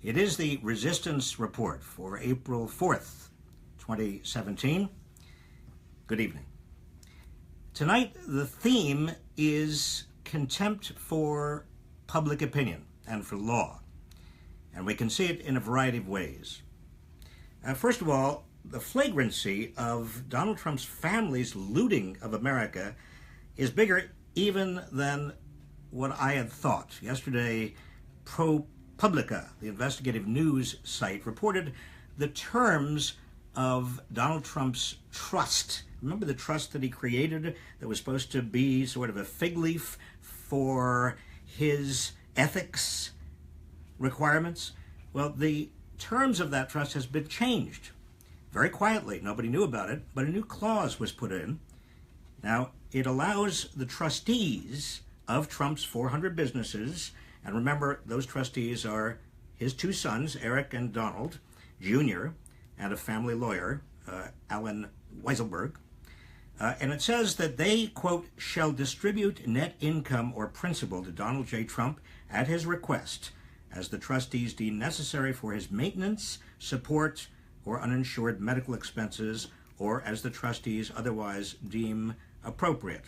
It is the Resistance Report for April 4th, 2017. Good evening. Tonight, the theme is contempt for public opinion and for law, and we can see it in a variety of ways. First of all, the flagrancy of Donald Trump's family's looting of America is bigger even than what I had thought. Yesterday, ProPublica, the investigative news site, reported the terms of Donald Trump's trust. Remember the trust that he created that was supposed to be sort of a fig leaf for his ethics requirements? Well, the terms of that trust has been changed very quietly. Nobody knew about it, but a new clause was put in. Now, it allows the trustees of Trump's 400 businesses, and remember, those trustees are his two sons, Eric and Donald Jr., and a family lawyer, Alan Weisselberg. And it says that they, quote, shall distribute net income or principal to Donald J. Trump at his request, as the trustees deem necessary for his maintenance, support, or uninsured medical expenses, or as the trustees otherwise deem appropriate.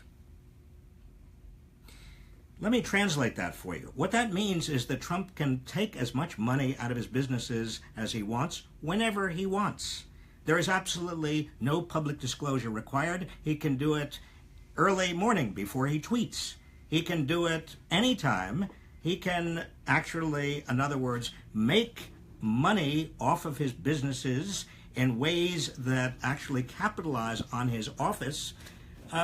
Let me translate that for you. What that means is that Trump can take as much money out of his businesses as he wants, whenever he wants. There is absolutely no public disclosure required. He can do it early morning before he tweets. He can do it anytime. He can actually, in other words, make money off of his businesses in ways that actually capitalize on his office,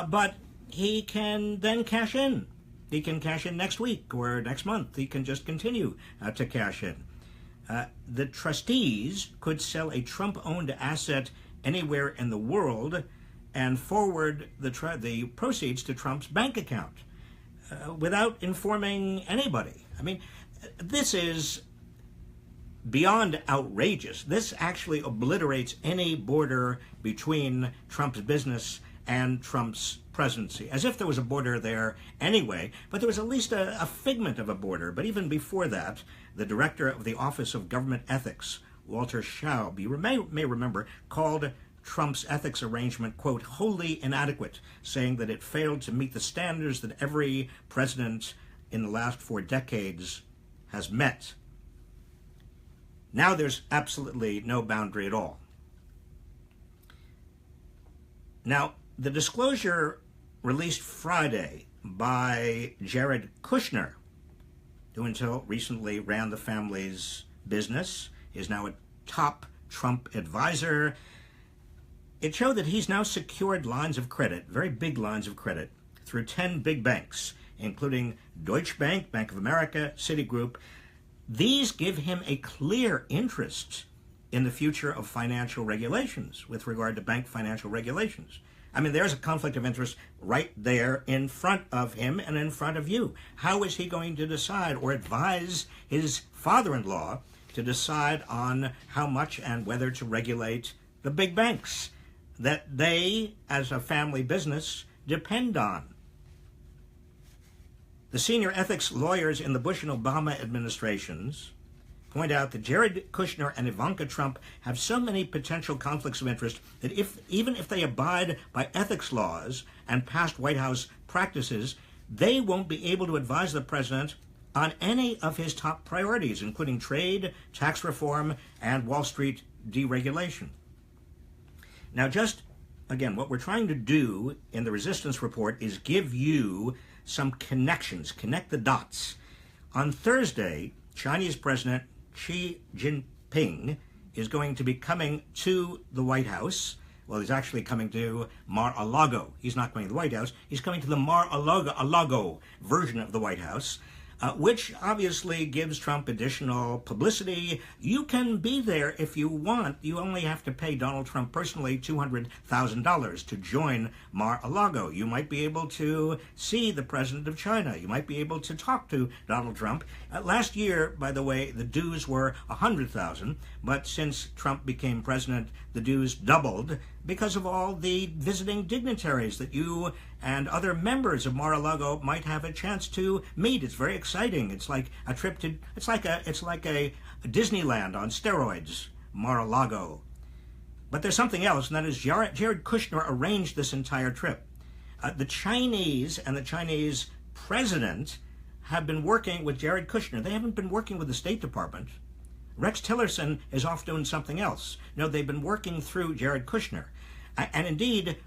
but he can then cash in. He can cash in next week or next month. He can just continue to cash in. The trustees could sell a Trump-owned asset anywhere in the world and forward the proceeds to Trump's bank account without informing anybody. I mean, this is beyond outrageous. This actually obliterates any border between Trump's business and Trump's presidency, as if there was a border there anyway, but there was at least a figment of a border. But even before that, the director of the Office of Government Ethics, Walter Schaub, you may remember, called Trump's ethics arrangement, quote, wholly inadequate, saying that it failed to meet the standards that every president in the last 4 decades has met. Now there's absolutely no boundary at all. Now, the disclosure released Friday by Jared Kushner, who until recently ran the family's business, is now a top Trump advisor. It showed that he's now secured lines of credit, very big lines of credit, through 10 big banks, including Deutsche Bank, Bank of America, Citigroup. These give him a clear interest in the future of financial regulations with regard to bank financial regulations. I mean, there's a conflict of interest right there in front of him and in front of you. How is he going to decide or advise his father-in-law to decide on how much and whether to regulate the big banks that they, as a family business, depend on? The senior ethics lawyers in the Bush and Obama administrations point out that Jared Kushner and Ivanka Trump have so many potential conflicts of interest that even if they abide by ethics laws and past White House practices, they won't be able to advise the president on any of his top priorities, including trade, tax reform, and Wall Street deregulation. Now, just again, what we're trying to do in the Resistance Report is give you some connections, connect the dots. On Thursday, Chinese President Xi Jinping is going to be coming to the White House. Well, he's actually coming to Mar-a-Lago. He's not going to the White House. He's coming to the Mar-a-Lago version of the White House, which obviously gives Trump additional publicity. You can be there if you want. You only have to pay Donald Trump personally $200,000 to join Mar-a-Lago. You might be able to see the president of China. You might be able to talk to Donald Trump. Last year, by the way, the dues were $100,000, but since Trump became president, the dues doubled. because of all the visiting dignitaries that you and other members of Mar-a-Lago might have a chance to meet. It's very exciting. It's like a trip to, it's like a Disneyland on steroids, Mar-a-Lago. But there's something else, and that is Jared Kushner arranged this entire trip. The Chinese and the Chinese president have been working with Jared Kushner. They haven't been working with the State Department. Rex Tillerson is off doing something else. No, they've been working through Jared Kushner. And indeed,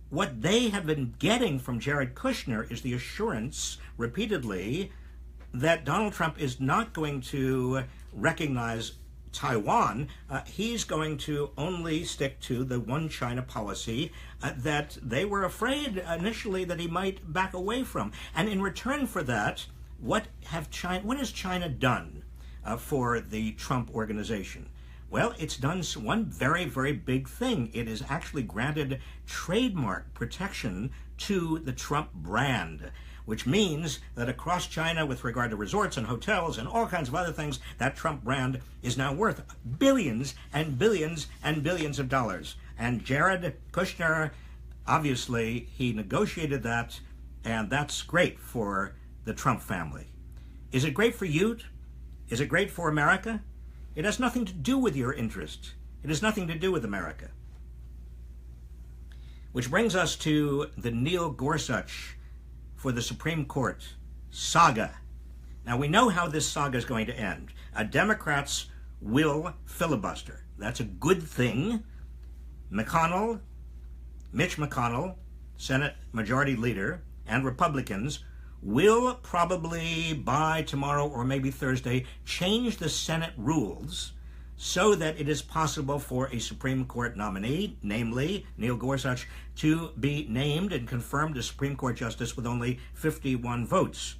what they have been getting from Jared Kushner is the assurance, repeatedly, that Donald Trump is not going to recognize Taiwan. He's going to only stick to the one China policy that they were afraid initially that he might back away from. And in return for that, what has China done for the Trump organization? Well, it's done one very, very big thing. It has actually granted trademark protection to the Trump brand, which means that across China, with regard to resorts and hotels and all kinds of other things, that Trump brand is now worth billions and billions and billions of dollars. And Jared Kushner, obviously, he negotiated that, and that's great for the Trump family. Is it great for you? Is it great for America? It has nothing to do with your interest. It has nothing to do with America. Which brings us to the Neil Gorsuch for the Supreme Court saga. Now, we know how this saga is going to end. Democrats will filibuster. That's a good thing. Mitch McConnell, Senate Majority Leader, and Republicans will probably by tomorrow or maybe Thursday change the Senate rules so that it is possible for a Supreme Court nominee, namely Neil Gorsuch, to be named and confirmed as Supreme Court Justice with only 51 votes.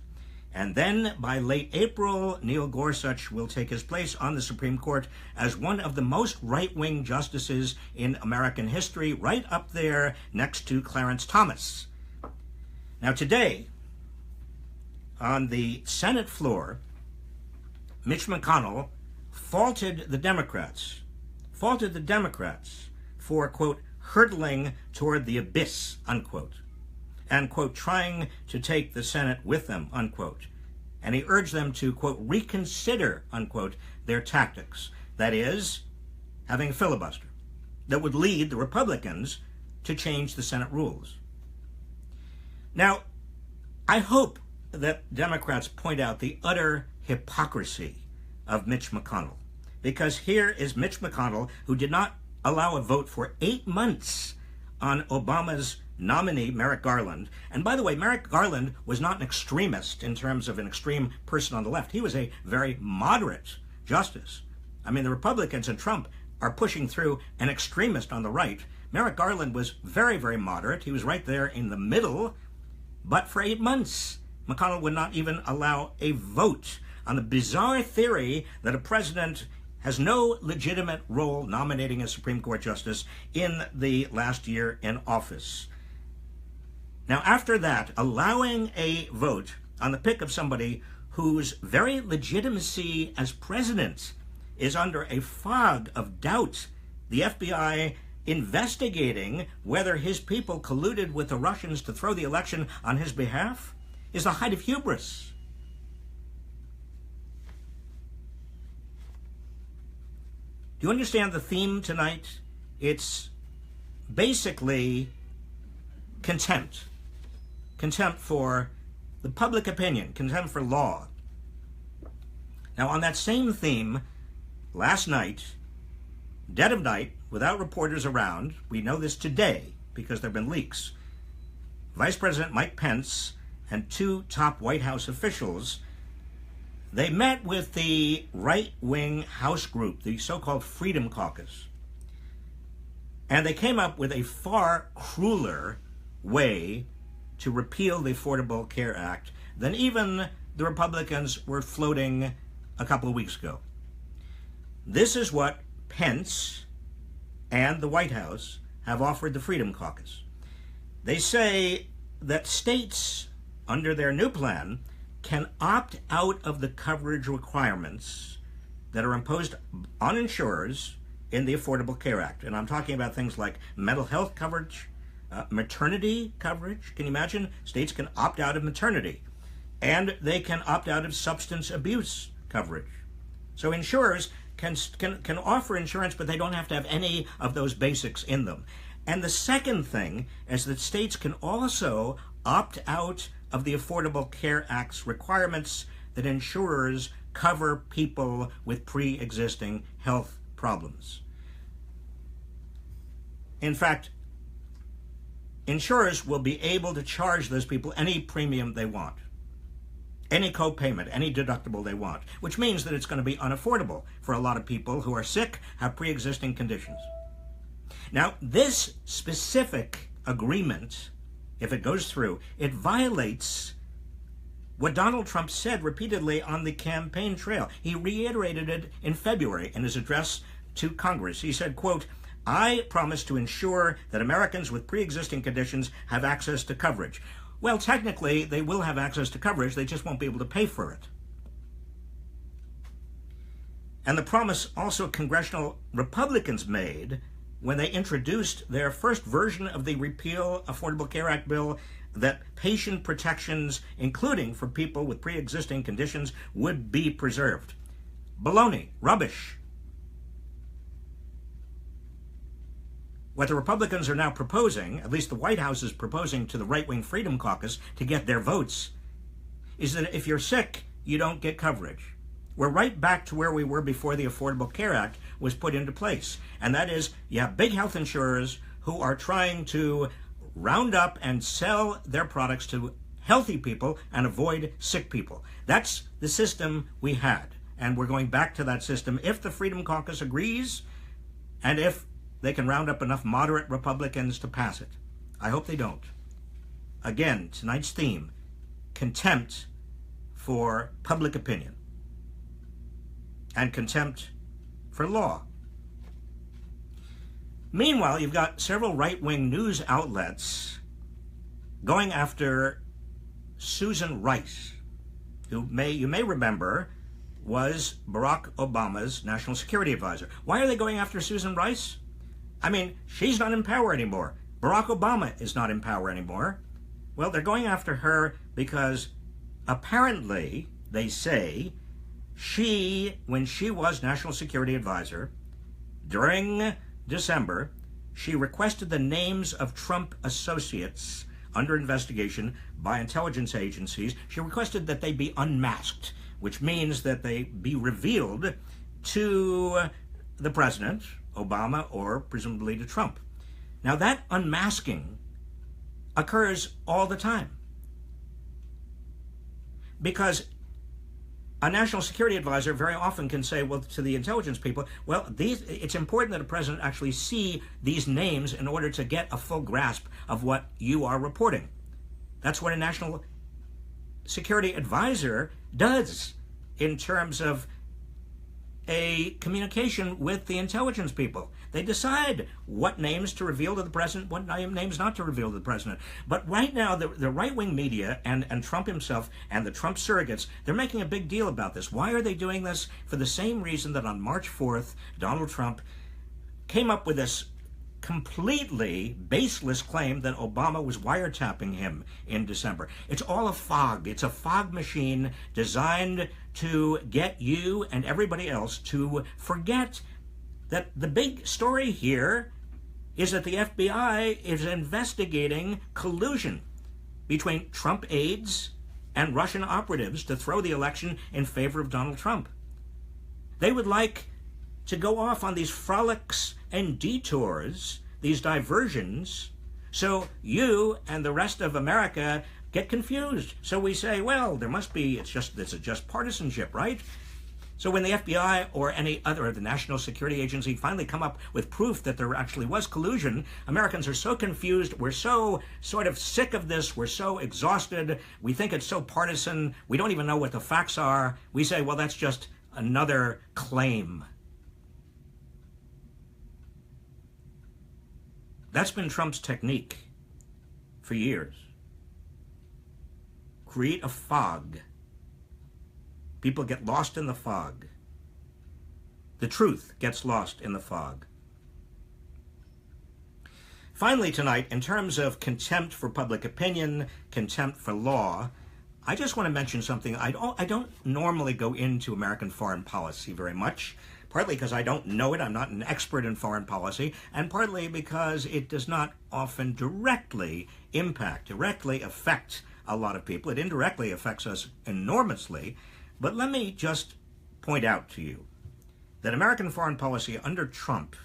And then by late April, Neil Gorsuch will take his place on the Supreme Court as one of the most right-wing justices in American history, right up there next to Clarence Thomas. Now today, on the Senate floor, Mitch McConnell faulted the Democrats for, quote, hurtling toward the abyss, unquote, and, quote, trying to take the Senate with them, unquote. And he urged them to, quote, reconsider, unquote, their tactics. That is, having a filibuster that would lead the Republicans to change the Senate rules. Now, I hope that Democrats point out the utter hypocrisy of Mitch McConnell, because here is Mitch McConnell, who did not allow a vote for 8 months on Obama's nominee, Merrick Garland. And by the way, Merrick Garland was not an extremist in terms of an extreme person on the left. He was a very moderate justice. I mean, the Republicans and Trump are pushing through an extremist on the right. Merrick Garland was very, very moderate. He was right there in the middle. But for 8 months, McConnell would not even allow a vote on the bizarre theory that a president has no legitimate role nominating a Supreme Court justice in the last year in office. Now, after that, allowing a vote on the pick of somebody whose very legitimacy as president is under a fog of doubt, the FBI investigating whether his people colluded with the Russians to throw the election on his behalf, is the height of hubris. Do you understand the theme tonight? It's basically contempt. Contempt for the public opinion, contempt for law. Now, on that same theme, last night, dead of night, without reporters around, we know this today because there have been leaks, Vice President Mike Pence and 2 top White House officials, they met with the right-wing House group, the so-called Freedom Caucus. And they came up with a far crueler way to repeal the Affordable Care Act than even the Republicans were floating a couple of weeks ago. This is what Pence and the White House have offered the Freedom Caucus. They say that states, under their new plan, can opt out of the coverage requirements that are imposed on insurers in the Affordable Care Act. And I'm talking about things like mental health coverage, maternity coverage. Can you imagine? States can opt out of maternity, and they can opt out of substance abuse coverage. So insurers can offer insurance, but they don't have to have any of those basics in them. And the second thing is that states can also opt out of the Affordable Care Act's requirements that insurers cover people with pre-existing health problems. In fact, insurers will be able to charge those people any premium they want, any co-payment, any deductible they want, which means that it's going to be unaffordable for a lot of people who are sick, have pre-existing conditions. Now, this specific agreement, if it goes through, it violates what Donald Trump said repeatedly on the campaign trail. He reiterated it in February in his address to Congress. He said, quote, "I promise to ensure that Americans with pre-existing conditions have access to coverage." Well, technically, they will have access to coverage. They just won't be able to pay for it. And the promise also congressional Republicans made when they introduced their first version of the Repeal Affordable Care Act bill, that patient protections, including for people with pre-existing conditions, would be preserved. Baloney, rubbish. What the Republicans are now proposing, at least the White House is proposing to the right-wing Freedom Caucus to get their votes, is that if you're sick, you don't get coverage. We're right back to where we were before the Affordable Care Act was put into place. And that is, you have big health insurers who are trying to round up and sell their products to healthy people and avoid sick people. That's the system we had. And we're going back to that system if the Freedom Caucus agrees and if they can round up enough moderate Republicans to pass it. I hope they don't. Again, tonight's theme, contempt for public opinion and contempt for law. Meanwhile, you've got several right-wing news outlets going after Susan Rice, who you may remember was Barack Obama's national security advisor. Why are they going after Susan Rice? I mean, she's not in power anymore. Barack Obama is not in power anymore. Well, they're going after her because apparently, they say, when she was national security advisor, during December, she requested the names of Trump associates under investigation by intelligence agencies. She requested that they be unmasked, which means that they be revealed to the president, Obama, or presumably to Trump. Now, that unmasking occurs all the time because a national security advisor very often can say, well, to the intelligence people, well, it's important that a president actually see these names in order to get a full grasp of what you are reporting. That's what a national security advisor does in terms of a communication with the intelligence people. They decide what names to reveal to the president, what names not to reveal to the president. But right now, the right-wing media and Trump himself and the Trump surrogates, they're making a big deal about this. Why are they doing this? For the same reason that on March 4th, Donald Trump came up with this completely baseless claim that Obama was wiretapping him in December. It's all a fog. It's a fog machine designed to get you and everybody else to forget that the big story here is that the FBI is investigating collusion between Trump aides and Russian operatives to throw the election in favor of Donald Trump. They would like to go off on these frolics and detours, these diversions, so you and the rest of America get confused. So we say, well, there must be, it's just partisanship, right? So when the FBI or any other, the National Security Agency, finally come up with proof that there actually was collusion, Americans are so confused, we're so sort of sick of this, we're so exhausted, we think it's so partisan, we don't even know what the facts are. We say, well, that's just another claim. That's been Trump's technique for years. Create a fog. People get lost in the fog. The truth gets lost in the fog. Finally tonight, in terms of contempt for public opinion, contempt for law, I just want to mention something. I don't normally go into American foreign policy very much, partly because I don't know it, I'm not an expert in foreign policy, and partly because it does not often directly affect a lot of people. It indirectly affects us enormously. But let me just point out to you that American foreign policy under Trump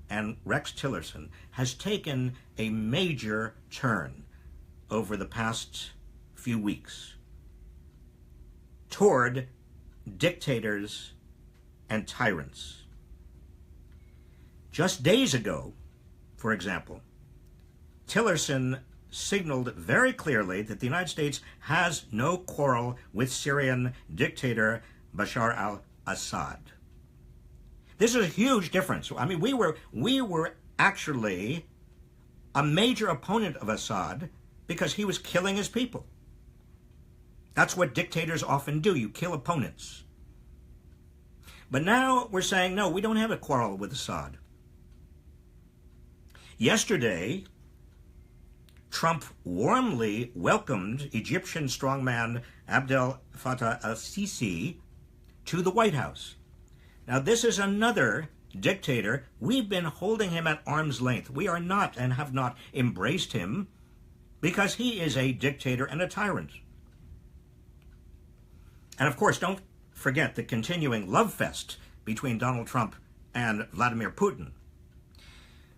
and Rex Tillerson has taken a major turn over the past few weeks toward dictators and tyrants. Just days ago, for example, Tillerson signaled very clearly that the United States has no quarrel with Syrian dictator Bashar al-Assad. This is a huge difference. I mean, we were actually a major opponent of Assad because he was killing his people. That's what dictators often do. You kill opponents. But now we're saying, no, we don't have a quarrel with Assad. Yesterday, Trump warmly welcomed Egyptian strongman Abdel Fattah al-Sisi to the White House. Now, this is another dictator. We've been holding him at arm's length. We are not and have not embraced him because he is a dictator and a tyrant. And of course, don't forget the continuing love fest between Donald Trump and Vladimir Putin.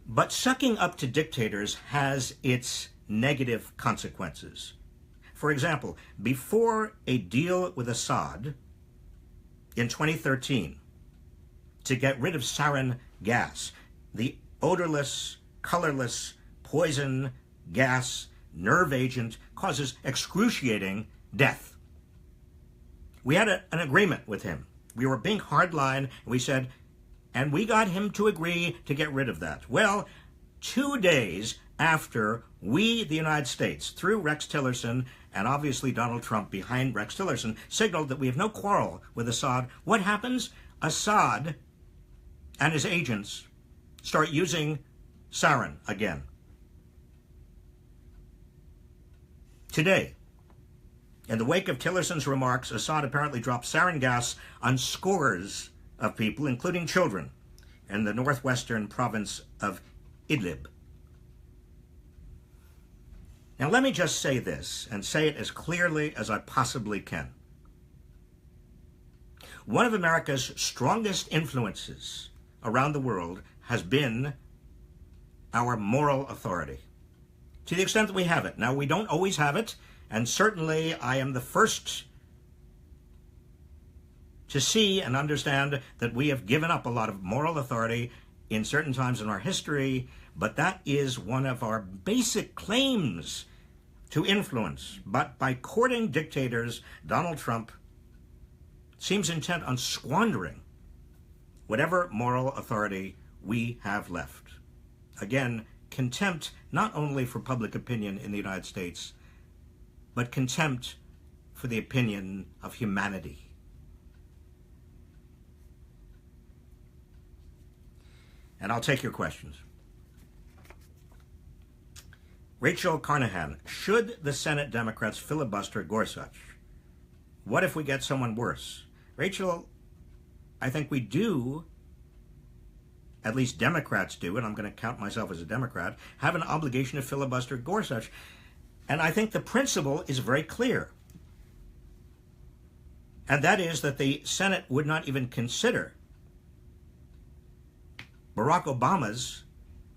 But sucking up to dictators has its negative consequences. For example, before a deal with Assad in 2013 to get rid of sarin gas, the odorless, colorless, poison gas nerve agent causes excruciating death. We had an agreement with him. We were being hardline, and we said, and we got him to agree to get rid of that. Well, 2 days after we, the United States, through Rex Tillerson, and obviously Donald Trump behind Rex Tillerson, signaled that we have no quarrel with Assad, what happens? Assad and his agents start using sarin again. Today, in the wake of Tillerson's remarks, Assad apparently dropped sarin gas on scores of people, including children, in the northwestern province of Idlib. Now, let me just say this, and say it as clearly as I possibly can. One of America's strongest influences around the world has been our moral authority, to the extent that we have it. Now, we don't always have it, and certainly I am the first to see and understand that we have given up a lot of moral authority in certain times in our history, but that is one of our basic claims to influence. But by courting dictators, Donald Trump seems intent on squandering whatever moral authority we have left. Again, contempt not only for public opinion in the United States, but contempt for the opinion of humanity. And I'll take your questions. Rachel Carnahan, should the Senate Democrats filibuster Gorsuch? What if we get someone worse? Rachel, I think we do, at least Democrats do, and I'm going to count myself as a Democrat, have an obligation to filibuster Gorsuch. And I think the principle is very clear. And that is that the Senate would not even consider Barack Obama's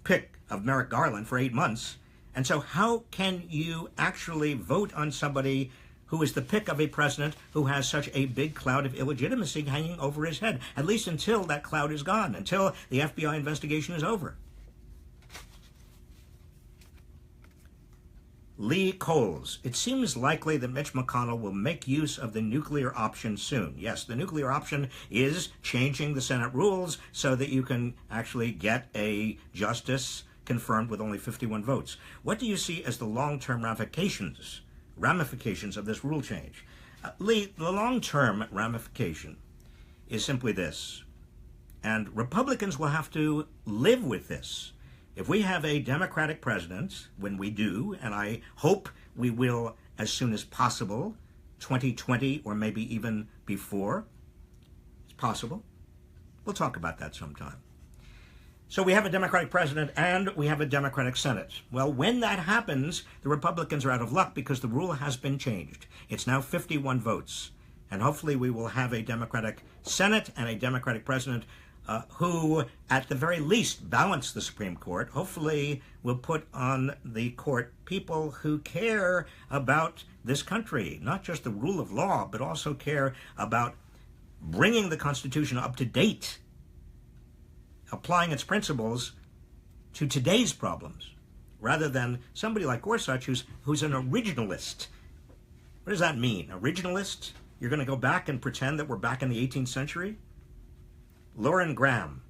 pick of Merrick Garland for 8 months. And so how can you actually vote on somebody who is the pick of a president who has such a big cloud of illegitimacy hanging over his head, at least until that cloud is gone, until the FBI investigation is over? Lee Coles, it seems likely that Mitch McConnell will make use of the nuclear option soon. Yes, the nuclear option is changing the Senate rules so that you can actually get a justice confirmed with only 51 votes. What do you see as the long-term ramifications of this rule change? Lee, the long-term ramification is simply this. And Republicans will have to live with this. If we have a Democratic president, when we do, and I hope we will as soon as possible, 2020 or maybe even before, it's possible. We'll talk about that sometime. So we have a Democratic president and we have a Democratic Senate. Well, when that happens, the Republicans are out of luck because the rule has been changed. It's now 51 votes. And hopefully we will have a Democratic Senate and a Democratic president who, at the very least, balance the Supreme Court. Hopefully will put on the court people who care about this country, not just the rule of law, but also care about bringing the Constitution up to date, applying its principles to today's problems, rather than somebody like Gorsuch who's an originalist. What does that mean? Originalist? You're going to go back and pretend that we're back in the 18th century? Lauren Graham,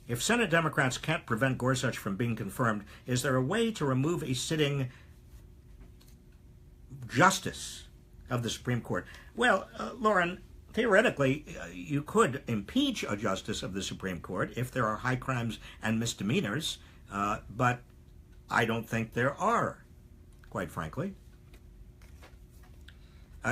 if Senate Democrats can't prevent Gorsuch from being confirmed, is there a way to remove a sitting justice of the Supreme Court? Well, Lauren, theoretically, you could impeach a justice of the Supreme Court if there are high crimes and misdemeanors, but I don't think there are, quite frankly.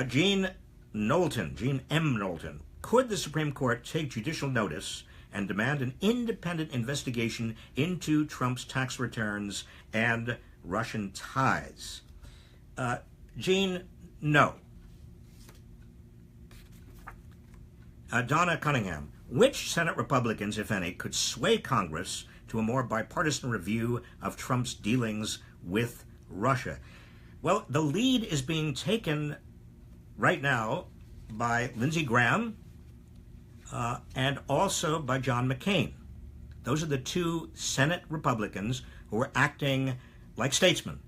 Jean M. Knowlton, could the Supreme Court take judicial notice and demand an independent investigation into Trump's tax returns and Russian ties? Jean, no. Donna Cunningham, which Senate Republicans, if any, could sway Congress to a more bipartisan review of Trump's dealings with Russia? Well, the lead is being taken right now by Lindsey Graham and also by John McCain. Those are the two Senate Republicans who are acting like statesmen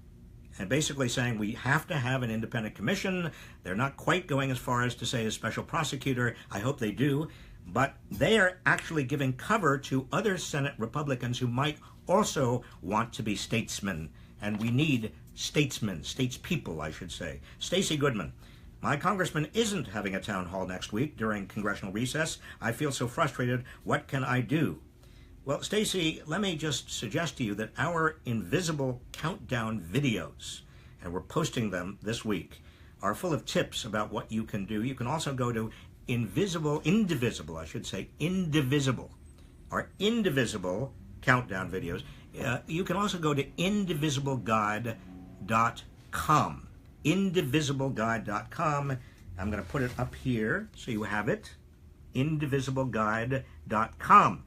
and basically saying we have to have an independent commission. They're not quite going as far as to say a special prosecutor. I hope they do. But they are actually giving cover to other Senate Republicans who might also want to be statesmen. And we need statesmen, statespeople, I should say. Stacey Goodman. My congressman isn't having a town hall next week during congressional recess. I feel so frustrated. What can I do? Well, Stacey, let me just suggest to you that our invisible countdown videos, and we're posting them this week, are full of tips about what you can do. You can also go to indivisible, our indivisible countdown videos. You can also go to indivisibleguide.com. indivisibleguide.com. I'm going to put it up here so you have it. indivisibleguide.com.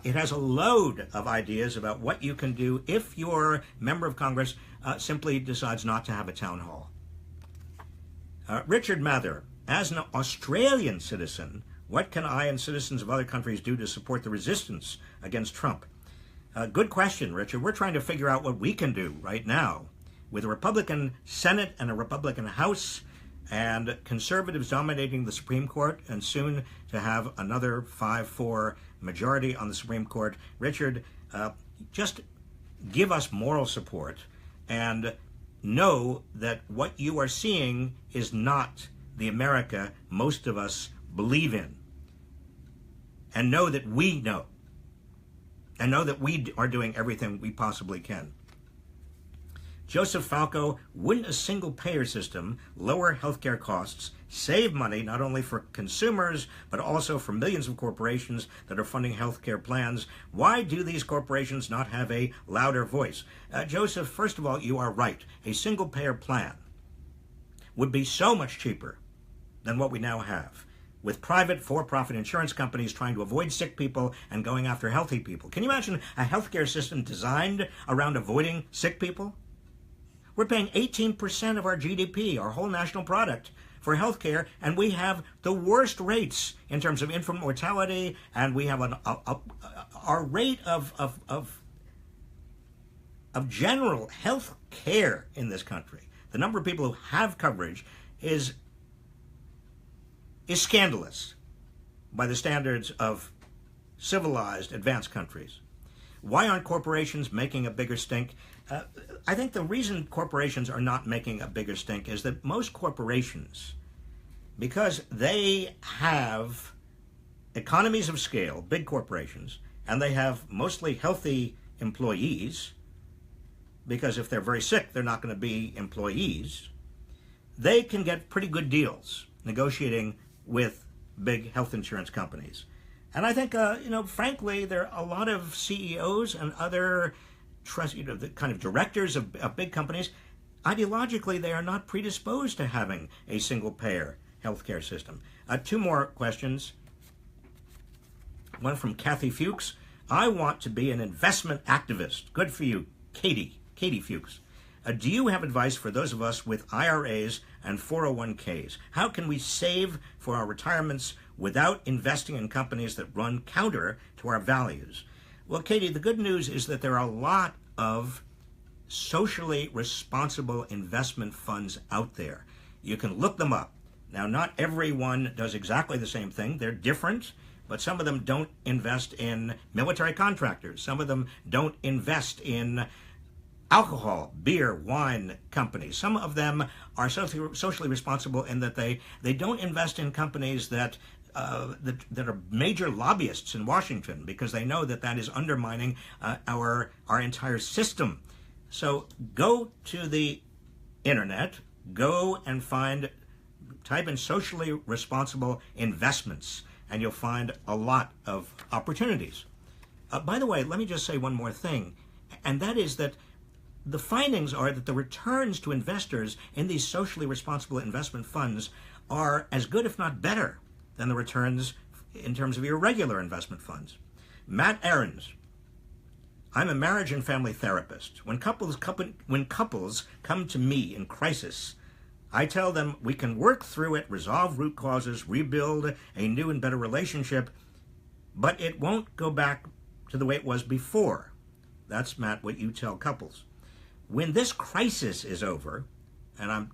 It has a load of ideas about what you can do if your member of Congress simply decides not to have a town hall. Richard Mather, as an Australian citizen, what can I and citizens of other countries do to support the resistance against Trump? Good question, Richard. We're trying to figure out what we can do right now. With a Republican Senate and a Republican House and conservatives dominating the Supreme Court and soon to have another 5-4 majority on the Supreme Court, Richard, just give us moral support and know that what you are seeing is not the America most of us believe in. And know that we know. And know that we are doing everything we possibly can. Joseph Falco, wouldn't a single-payer system lower healthcare costs, save money not only for consumers, but also for millions of corporations that are funding healthcare plans? Why do these corporations not have a louder voice? Joseph, first of all, you are right. A single-payer plan would be so much cheaper than what we now have, with private for-profit insurance companies trying to avoid sick people and going after healthy people. Can you imagine a healthcare system designed around avoiding sick people? We're paying 18% of our GDP, our whole national product, for healthcare, and we have the worst rates in terms of infant mortality, and we have our rate of general health care in this country. The number of people who have coverage is scandalous by the standards of civilized, advanced countries. Why aren't corporations making a bigger stink? I think the reason corporations are not making a bigger stink is that most corporations, because they have economies of scale, big corporations, and they have mostly healthy employees, because if they're very sick, they're not going to be employees, they can get pretty good deals negotiating with big health insurance companies. And I think, frankly, there are a lot of CEOs and other the kind of directors of big companies. Ideologically, they are not predisposed to having a single-payer healthcare system. Two more questions. One from Kathy Fuchs. I want to be an investment activist. Good for you, Katie Fuchs. Do you have advice for those of us with IRAs and 401ks? How can we save for our retirements without investing in companies that run counter to our values? Well, Katie, the good news is that there are a lot of socially responsible investment funds out there. You can look them up. Now, not everyone does exactly the same thing. They're different, but some of them don't invest in military contractors. Some of them don't invest in alcohol, beer, wine companies. Some of them are socially responsible in that they don't invest in companies that are major lobbyists in Washington, because they know that is undermining our entire system. So go to the internet, go and type in socially responsible investments, and you'll find a lot of opportunities. By the way, let me just say one more thing, and that is that the findings are that the returns to investors in these socially responsible investment funds are as good, if not better, than the returns in terms of your regular investment funds. Matt Ahrens. I'm a marriage and family therapist. When couples come to me in crisis, I tell them we can work through it, resolve root causes, rebuild a new and better relationship, but it won't go back to the way it was before. That's, Matt, what you tell couples. When this crisis is over, and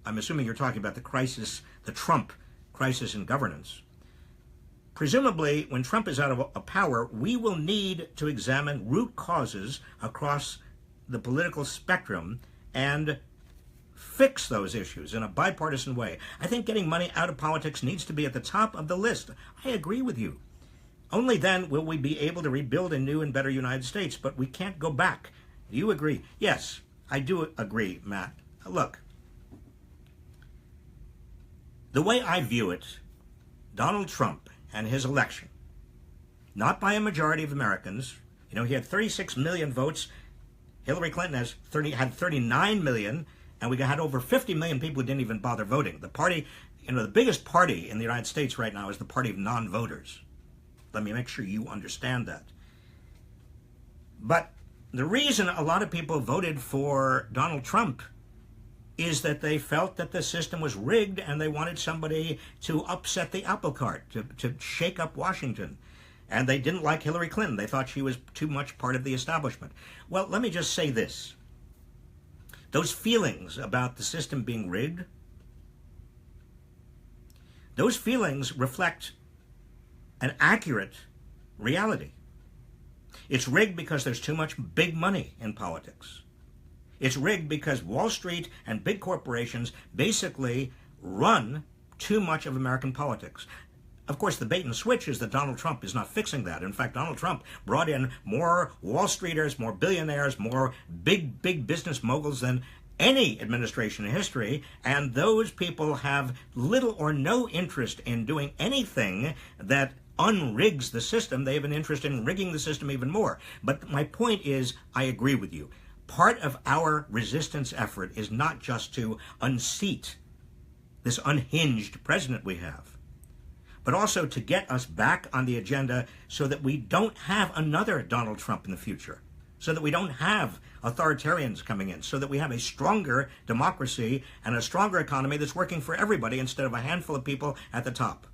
I'm assuming you're talking about the crisis, the Trump crisis in governance, presumably, when Trump is out of power, we will need to examine root causes across the political spectrum and fix those issues in a bipartisan way. I think getting money out of politics needs to be at the top of the list. I agree with you. Only then will we be able to rebuild a new and better United States, but we can't go back. Do you agree? Yes, I do agree, Matt. Look, the way I view it, Donald Trump and his election, not by a majority of Americans. He had 36 million votes. Hillary Clinton had 39 million, and we had over 50 million people who didn't even bother voting. The party, the biggest party in the United States right now is the party of non-voters. Let me make sure you understand that. But the reason a lot of people voted for Donald Trump is that they felt that the system was rigged and they wanted somebody to upset the apple cart, to shake up Washington. And they didn't like Hillary Clinton. They thought she was too much part of the establishment. Well, let me just say this. Those feelings about the system being rigged, those feelings reflect an accurate reality. It's rigged because there's too much big money in politics. It's rigged because Wall Street and big corporations basically run too much of American politics. Of course, the bait and switch is that Donald Trump is not fixing that. In fact, Donald Trump brought in more Wall Streeters, more billionaires, more big business moguls than any administration in history, and those people have little or no interest in doing anything that unrigs the system. They have an interest in rigging the system even more. But my point is, I agree with you. Part of our resistance effort is not just to unseat this unhinged president we have, but also to get us back on the agenda so that we don't have another Donald Trump in the future, so that we don't have authoritarians coming in, so that we have a stronger democracy and a stronger economy that's working for everybody instead of a handful of people at the top.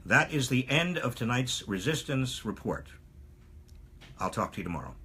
That is the end of tonight's Resistance Report. I'll talk to you tomorrow.